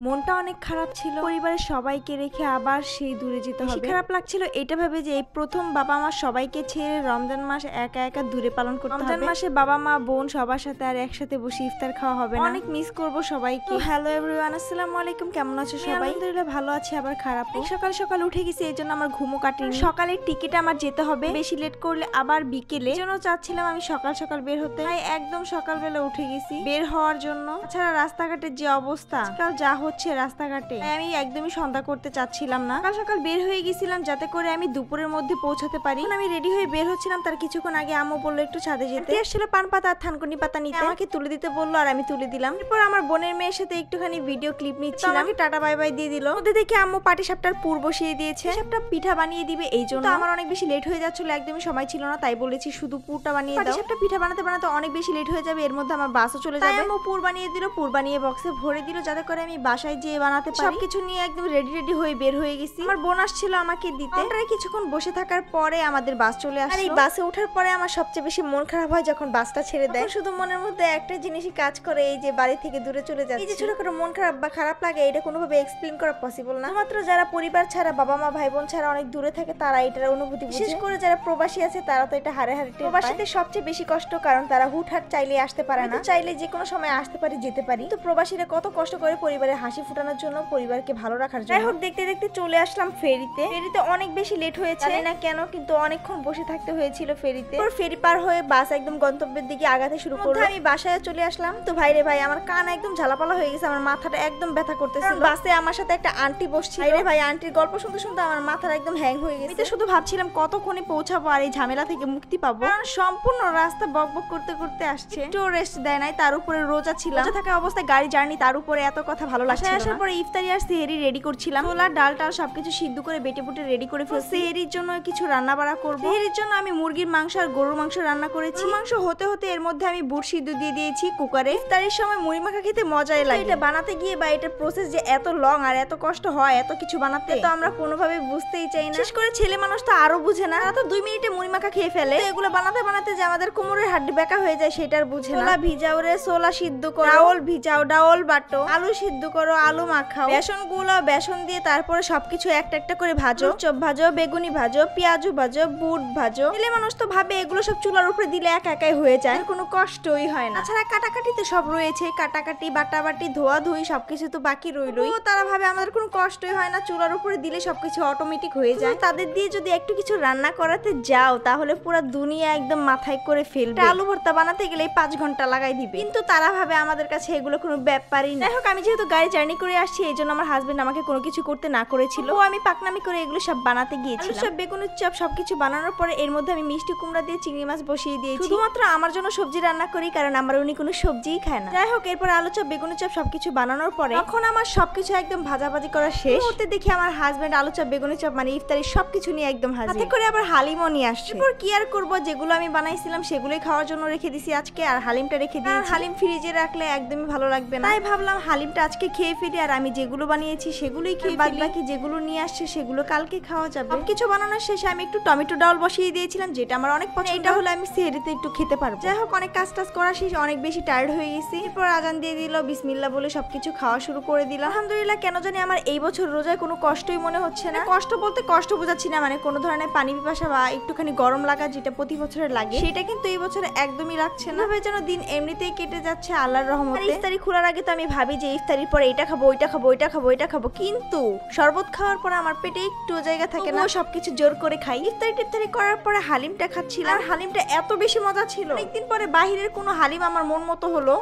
মনটা অনেক খারাপ ছিল। পরিবারের সবাইকে রেখে আবার সেই দূরে যেতে হবে। খারাপ লাগছিল এটা ভেবে যে এই প্রথম বাবা মা সবাইকে ছেড়ে রমজান মাস একা একা দূরে পালন করতে হবে। রমজান মাসে বাবা মা বোন সবার সাথে আর একসাথে বসে ইফতার খাওয়া হবে না। অনেক মিস করব সবাইকে। হ্যালো এভরিওয়ান, আসসালামু আলাইকুম। কেমন আছো সবাই? আলহামদুলিল্লাহ ভালো আছি, আবার খারাপ। সকাল সকাল উঠে গেছি, এই জন্য আমার ঘুমও কাটেনি। সকালের টিকিট আমার যেতে হবে, বেশি লেট করলে আবার বিকেলে। এই জন্য চাচ্ছিলাম আমি সকাল সকাল বের হতে। তাই একদম সকালবেলা উঠে গেছি বের হওয়ার জন্য। তাছাড়া রাস্তাঘাটের যে অবস্থা আজকাল যা হচ্ছে রাস্তাঘাটে, আমি একদমই সন্ধ্যা করতে চাচ্ছিলাম না। সকাল সকাল বের হয়ে গেছিলাম যাতে করে আমি দুপুরের মধ্যে পৌঁছাতে পারি। আমি রেডি হয়ে বের হচ্ছিলাম, তার কিছুক্ষণ আগে আম্মু বললো একটু ছাদে যেতে। আসছিল পান পাতা আর থানকুনি পাতা নিতে, আমাকে তুলে দিতে বললো আর আমি তুলে দিলাম। এরপর আমার বোনের মেয়ের সাথে একটুখানি ভিডিও ক্লিপ নিচ্ছিলাম। আমাকে টাটা বাই বাই দিয়ে দিল। ওদের দেখে আম্মু পাটি সাপটার পুর বসিয়ে দিয়েছে, সাপটা পিঠা বানিয়ে দিবে। এই জন্য আমার অনেক বেশি লেট হয়ে যাচ্ছিল, একদমই সময় ছিল না, তাই বলেছি শুধু পুরটা বানিয়ে দাও। সাপটা পিঠা বানাতে বানাতে অনেক বেশি লেট হয়ে যাবে, এর মধ্যে আমার বাসও চলে যাবে। আম্মু পুর বানিয়ে দিল, পুর বানিয়ে বক্সে ভরে দিল যাতে করে আমি বাসায় যেয়ে বানাতে পারি। সবকিছু নিয়ে একদম রেডি হয়ে বের হয়ে গেছি। আমার বোন আসছিল আমাকে দিতে। কিছুক্ষণ বসে থাকার পরে আমাদের বাস চলে আসলো। আর এই বাসে ওঠার পরে আমার সবচেয়ে বেশি মন খারাপ হয় যখন বাসটা ছেড়ে দেয়। শুধু মনের মধ্যে একটা জিনিসই কাজ করে, এই যে বাড়ি থেকে দূরে চলে যাচ্ছে। এই যে ছোটখাটো মন খারাপ বা খারাপ লাগে, এটা কোনোভাবে এক্সপ্লেন করা পসিবল না। মাত্র যারা পরিবার ছাড়া, বাবা মা ভাই বোন ছাড়া অনেক দূরে থাকে তারা এটার অনুভূতি বুঝে। বিশেষ করে যারা প্রবাসী আছে তারা তো এটা হারে হারে টের পায়। প্রবাসীদের সবচেয়ে বেশি কষ্ট, কারণ তারা হুটহাট চাইলে আসতে পারে না। চাইলে যে কোনো সময় আসতে পারি, যেতে পারি। তো প্রবাসীরা কত কষ্ট করে পরিবারের হাসি ফুটানোর জন্য, পরিবারকে ভালো রাখার জন্য। যাই হোক, দেখতে দেখতে চলে আসলাম ফেরিতে। ফেরিতে অনেক বেশি লেট হয়েছে, জানি না কেন, কিন্তু অনেকক্ষণ বসে থাকতে হয়েছিল ফেরিতে। ফেরি পার হয়ে বাস একদম গন্তব্যের দিকে আগাতে শুরু করলো। আমি বাসায় চলে আসলাম। তো ভাই রে ভাই, আমার কান একদম ঝালাপালা হয়ে গেছে, আমার মাথাটা একদম ব্যথা করতেছিল। বাসে আমার সাথে একটা আন্টি বসছিল। ভাই রে ভাই, আন্টির গল্প শুনতে শুনতে আমার মাথাটা একদম হ্যাং হয়ে গেছে। আমি তো শুধু ভাবছিলাম কতক্ষণে পৌঁছাবো আর এই ঝামেলা থেকে মুক্তি পাবো। কারণ সম্পূর্ণ রাস্তা বকবক করতে করতে আসছে, একটু রেস্ট দেয় নাই। তার উপরে রোজা ছিল, রোজা থাকা অবস্থায় গাড়ি জার্নি, তার উপরে এত কথা ভালো লাগছে। আসার পরে ইফতারি আর সেহরি রেডি করছিলাম। ছোলা ডাল টাল সবকিছু সিদ্ধ করে বেটে বুটে রেডি করে ফেলছি। সেহরির জন্য কিছু রান্না বাড়া করবো। সেহরির জন্য আমি মুরগির মাংস আর গরুর মাংস রান্না করেছি। মাংস হতে হতে এর মধ্যে আমি বুট সিদ্ধ দিয়ে দিয়েছি কুকারে। ইফতারির সময় মুড়ি মাখা খেতে মজাই লাগে। এটা বানাতে গিয়ে বা এটার প্রসেস যে এত লং আর এত কষ্ট হয় এত কিছু বানাতে, তো আমরা কোনোভাবে বুঝতেই চাই না। বিশেষ করে ছেলে মানুষ তো আরো বুঝে না, তো 2 মিনিটে মুড়ি মাখা খেয়ে ফেলে। এগুলো বানাতে বানাতে যে আমাদের কোমরের হাড্ডি বেঁকা হয়ে যায় সেটার বুঝে না। ছোলা ভিজাও রে, ছোলা সিদ্ধ করো, ডাউল ভিজাও, ডাউল বাটো, আলু সিদ্ধ করো, আলু মাখাও, বেসন গুলো বেসন দিয়ে তারপরে সবকিছু একটা একটা করে ভাজো। চপ ভাজো, বেগুনি ভাজো, পেঁয়াজু ভাজো, বুট ভাজো। ছেলে মানুষ তো ভাবে এগুলো সব চুলার উপরে দিলে একা একাই হয়ে যায়, কোনো কষ্টই হয় না। তাছাড়া কাটাকাটিতে সব রয়েছে, কাটাকাটি বাটাবাটি ধোয়া ধুই সবকিছু তো বাকি রইলই। তারা ভাবে আমাদের কোনো কষ্টই হয় না, চুলার উপরে দিলে সবকিছু অটোমেটিক হয়ে যায়। তাদের দিয়ে যদি একটু কিছু রান্না করাতে যাও তাহলে পুরো দুনিয়া একদম মাথায় করে ফেলবে। আলু ভর্তা বানাতে গেলে 5 ঘন্টা লাগাই দিবে, কিন্তু তারা ভাবে আমাদের কাছে এগুলো কোনো ব্যাপারই না। যাই হোক, আমি যেহেতু গাড়ি জার্নি করে আসছি এই জন্য আমার হাজবেন্ড আমাকে কোনো কিছু করতে না করেছিল, ও আমি পাকনামি করে এগুলো সব বানাতে গিয়েছিলাম। সব বেগুনের চপ সবকিছু বানানোর পরে এর মধ্যে আমি মিষ্টি কুমড়া দিয়ে চিংড়ি মাছ বসিয়ে দিয়েছি। শুধুমাত্র আমার জন্য সবজি রান্না করি, কারণ আমার উনি কোনো সবজিই খায় না। যাই হোক, এরপর আলু চপ বেগুনের চপ সবকিছু বানানোর পরে এখন আমার সবকিছু একদম ভাজাভাজি করা শেষ। মুহূর্তে দেখি আমার হাজবেন্ড আলু চপ বেগুনের চপ মানে ইফতারি সবকিছু নিয়ে একদম হাজির, সাথে করে আবার হালিমও নিয়ে আসছে। এরপর কি আর করবো, যেগুলো আমি বানাইছিলাম সেগুলোই খাওয়ার জন্য রেখে দিছি আজকে, আর হালিমটা রেখে দিয়েছি। হালিম ফ্রিজে রাখলে একদমই ভালো লাগবে না, তাই ভাবলাম হালিমটা আজকে খেয়ে ফেলি, আর আমি যেগুলো বানিয়েছি সেগুলোই খেয়ে ফেলি, বাকি যেগুলো নিয়ে আসছে সেগুলো কালকে খাওয়া যাবে। কিছু বানানোর শেষে আমি একটু টমেটো ডাল বসিয়ে দিয়েছিলাম, যেটা আমার অনেক পছন্দ। এটা হলো আমি সেহরিতে একটু খেতে পারবো। যাই হোক, অনেক কাজ টাজ করা শেষ, অনেক বেশি টায়ার্ড হয়ে গেছি। এরপর আজান দিয়ে দিল, বিসমিল্লাহ বলে সবকিছু খাওয়া শুরু করে দিলাম। আলহামদুলিল্লাহ, কেন জানি আমার এই বছর রোজায় কোনো কষ্টই মনে হচ্ছে না। কষ্ট বলতে কষ্ট বোঝাচ্ছি না, মানে কোনো ধরনের পানি পিপাসা বা একটুখানি গরম লাগা যেটা প্রতি বছরের লাগে সেটা কিন্তু এই বছর একদমই লাগছে না। ভাবে যেন দিন এমনিতেই কেটে যাচ্ছে আল্লাহর রহমতে। ইফতারি খোলার আগে তো আমি ভাবি যে ইফতারির পরে এটা খাবো, ওইটা খাবো, ওইটা খাবো, ওইটা খাবো, কিন্তু শরবত খাওয়ার পরে আমার পেটে একটু জায়গা থাকে না, সবকিছু জোর করে খাই। ইফতারি করার পরে হালিমটা খাচ্ছিলাম, আর হালিমটা এত বেশি মজা ছিল। অনেকদিন পরে বাহিরের কোনো হালিম আমার মন মতো হলো,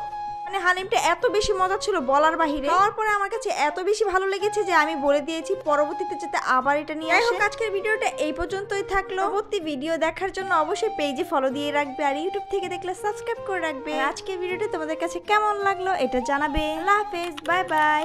মানে হালিমটা এত বেশি মজা ছিল বলার বাহিরে। খাওয়ার পরে আমার কাছে এত বেশি ভালো লেগেছে যে আমি বলে দিয়েছি পরবর্তীতে যাতে আবার এটা নিয়ে আসে। আজকের ভিডিওটা এই পর্যন্তই থাকলো। পরবর্তী ভিডিও দেখার জন্য অবশ্যই পেজে ফলো দিয়ে রাখবে, আর ইউটিউব থেকে দেখলে সাবস্ক্রাইব করে রাখবে। আজকের ভিডিওটা তোমাদের কাছে কেমন লাগলো এটা জানাবে। আল্লাহ হাফেজ, বাই বাই।